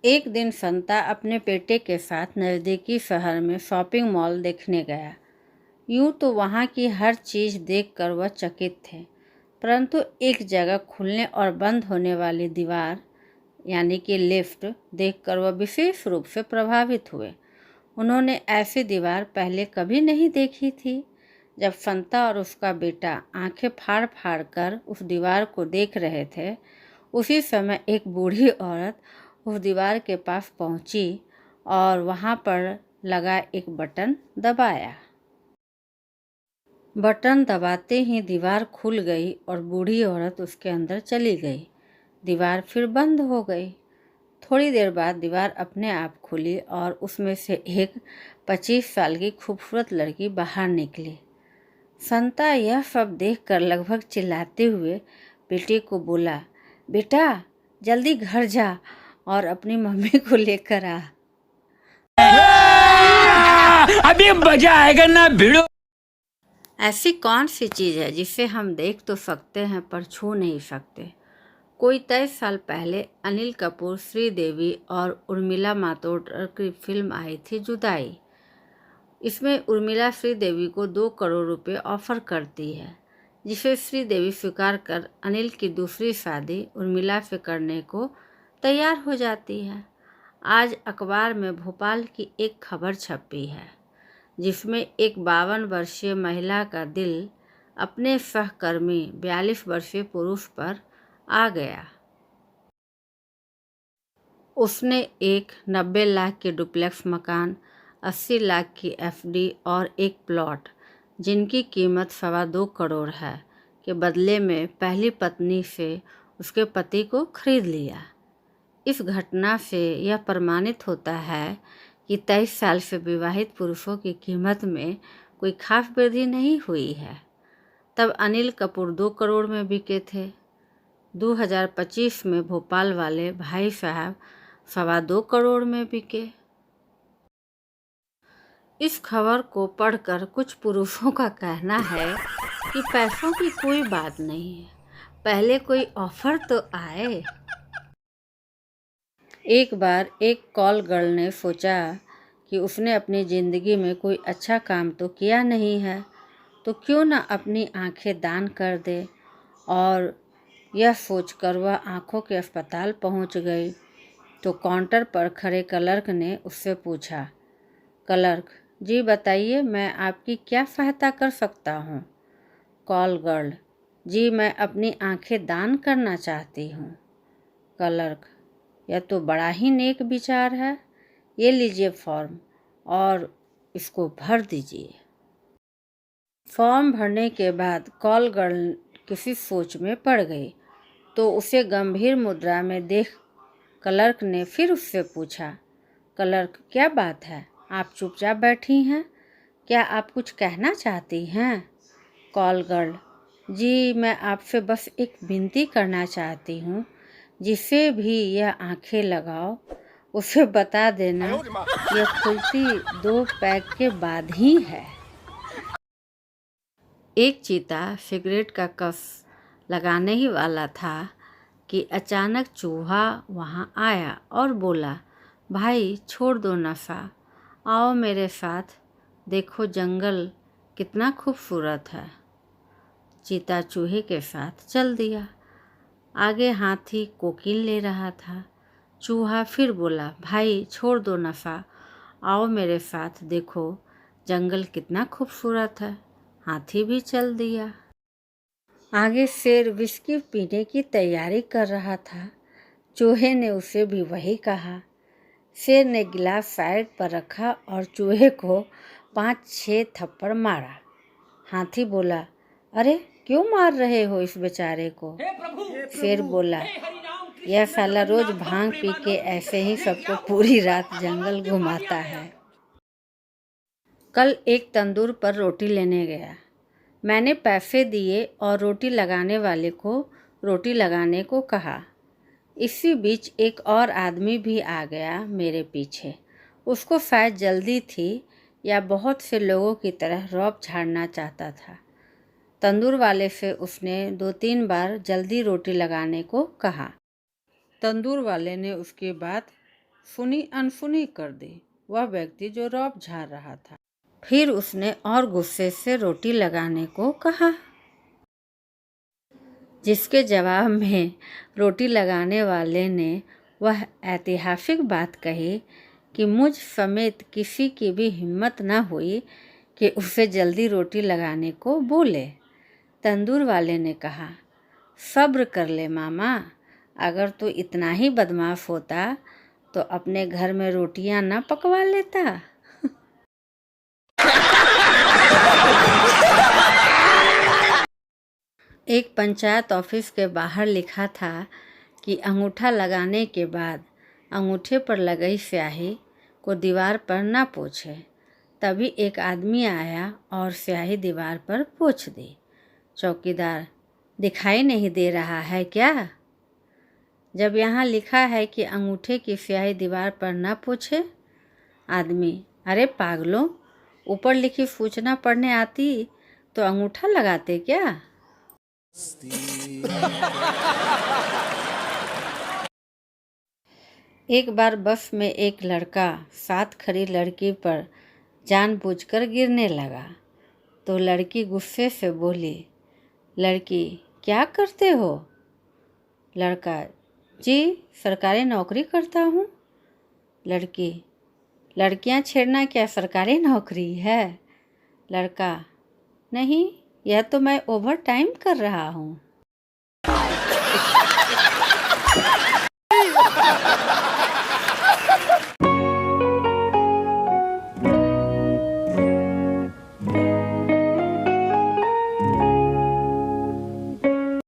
एक दिन संता अपने बेटे के साथ नज़दीकी शहर में शॉपिंग मॉल देखने गया। यूं तो वहाँ की हर चीज़ देखकर वह चकित थे, परंतु एक जगह खुलने और बंद होने वाली दीवार यानी कि लिफ्ट देखकर वह विशेष रूप से प्रभावित हुए। उन्होंने ऐसी दीवार पहले कभी नहीं देखी थी। जब संता और उसका बेटा आंखें फाड़ फाड़ कर उस दीवार को देख रहे थे, उसी समय एक बूढ़ी औरत उस दीवार के पास पहुंची और वहां पर लगा एक बटन दबाया। बटन दबाते ही दीवार खुल गई और बूढ़ी औरत उसके अंदर चली गई। दीवार फिर बंद हो गई। थोड़ी देर बाद दीवार अपने आप खुली और उसमें से एक 25 साल की खूबसूरत लड़की बाहर निकली। संता यह सब देखकर लगभग चिल्लाते हुए बेटे को बोला, बेटा जल्दी घर जा और अपनी मम्मी को लेकर आ। अभी मजा आएगा ना भिड़ो। ऐसी कौन सी चीज़ है जिसे हम देख तो सकते हैं पर छू नहीं सकते। कोई 23 साल पहले अनिल कपूर, श्रीदेवी और उर्मिला मातोंडकर की फिल्म आई थी जुदाई। इसमें उर्मिला श्रीदेवी को 2 करोड़ रुपए ऑफर करती है, जिसे श्रीदेवी स्वीकार कर अनिल की दूसरी शादी उर्मिला से करने को तैयार हो जाती है। आज अखबार में भोपाल की एक खबर छपी है, जिसमें एक 52 वर्षीय महिला का दिल अपने सहकर्मी 42 वर्षीय पुरुष पर आ गया। उसने एक 90 लाख के डुप्लेक्स मकान, 80 लाख की एफडी और एक प्लॉट, जिनकी कीमत 2.25 करोड़ है, के बदले में पहली पत्नी से उसके पति को खरीद लिया। इस घटना से यह प्रमाणित होता है कि 23 साल से विवाहित पुरुषों की कीमत में कोई खास वृद्धि नहीं हुई है। तब अनिल कपूर 2 करोड़ में बिके थे। 2025 में भोपाल वाले भाई साहब 2.25 करोड़ में बिके। इस खबर को पढ़कर कुछ पुरुषों का कहना है कि पैसों की कोई बात नहीं है, पहले कोई ऑफर तो आए। एक बार एक कॉल गर्ल ने सोचा कि उसने अपनी ज़िंदगी में कोई अच्छा काम तो किया नहीं है, तो क्यों ना अपनी आंखें दान कर दे। और यह सोचकर वह आंखों के अस्पताल पहुंच गई तो काउंटर पर खड़े क्लर्क ने उससे पूछा, क्लर्क जी बताइए, मैं आपकी क्या सहायता कर सकता हूँ। कॉल गर्ल जी मैं अपनी आंखें दान करना चाहती हूँ। क्लर्क यह तो बड़ा ही नेक विचार है, ये लीजिए फॉर्म और इसको भर दीजिए। फॉर्म भरने के बाद कॉल गर्ल किसी सोच में पड़ गई तो उसे गंभीर मुद्रा में देख क्लर्क ने फिर उससे पूछा, क्लर्क क्या बात है, आप चुपचाप बैठी हैं, क्या आप कुछ कहना चाहती हैं। कॉल गर्ल जी मैं आपसे बस एक विनती करना चाहती हूँ, जिसे भी यह आंखें लगाओ उसे बता देना यह खुलती 2 पैक के बाद ही है। एक चीता सिगरेट का कस लगाने ही वाला था कि अचानक चूहा वहाँ आया और बोला, भाई छोड़ दो नशा, आओ मेरे साथ, देखो जंगल कितना खूबसूरत है। चीता चूहे के साथ चल दिया। आगे हाथी कोकिल ले रहा था। चूहा फिर बोला, भाई छोड़ दो नशा, आओ मेरे साथ, देखो जंगल कितना खूबसूरत है। हाथी भी चल दिया। आगे शेर विस्की पीने की तैयारी कर रहा था। चूहे ने उसे भी वही कहा। शेर ने गिलास साइड पर रखा और चूहे को 5-6 थप्पड़ मारा। हाथी बोला, अरे क्यों मार रहे हो इस बेचारे को। शेर बोला, यह साला रोज भांग पी के ऐसे ही सबको पूरी रात जंगल घुमाता है। कल एक तंदूर पर रोटी लेने गया। मैंने पैसे दिए और रोटी लगाने वाले को रोटी लगाने को कहा। इसी बीच एक और आदमी भी आ गया मेरे पीछे। उसको शायद जल्दी थी या बहुत से लोगों की तरह रौब झाड़ना चाहता था। तंदूर वाले से उसने 2-3 बार जल्दी रोटी लगाने को कहा। तंदूर वाले ने उसकी बात सुनी अनसुनी कर दी वह व्यक्ति जो रौब झाड़ रहा था। फिर उसने और गुस्से से रोटी लगाने को कहा, जिसके जवाब में रोटी लगाने वाले ने वह ऐतिहासिक बात कही कि मुझ समेत किसी की भी हिम्मत न हुई कि उसे जल्दी रोटी लगाने को बोले। तंदूर वाले ने कहा, सब्र कर ले मामा, अगर तू इतना ही बदमाश होता तो अपने घर में रोटियां न पकवा लेता। एक पंचायत ऑफिस के बाहर लिखा था कि अंगूठा लगाने के बाद अंगूठे पर लगी स्याही को दीवार पर न पोंछे। तभी एक आदमी आया और स्याही दीवार पर पोंछ दी। चौकीदार, दिखाई नहीं दे रहा है क्या? जब यहाँ लिखा है कि अंगूठे की स्याही दीवार पर न पोंछे। आदमी, अरे पागलों, ऊपर लिखी सूचना पढ़ने आती तो अंगूठा लगाते क्या? एक बार बस में एक लड़का साथ खड़ी लड़की पर जानबूझकर गिरने लगा तो लड़की गुस्से से बोली, लड़की, क्या करते हो? लड़का, जी सरकारी नौकरी करता हूँ। लड़की, लड़कियाँ छेड़ना क्या सरकारी नौकरी है? लड़का, नहीं, यह तो मैं ओवर टाइम कर रहा हूँ।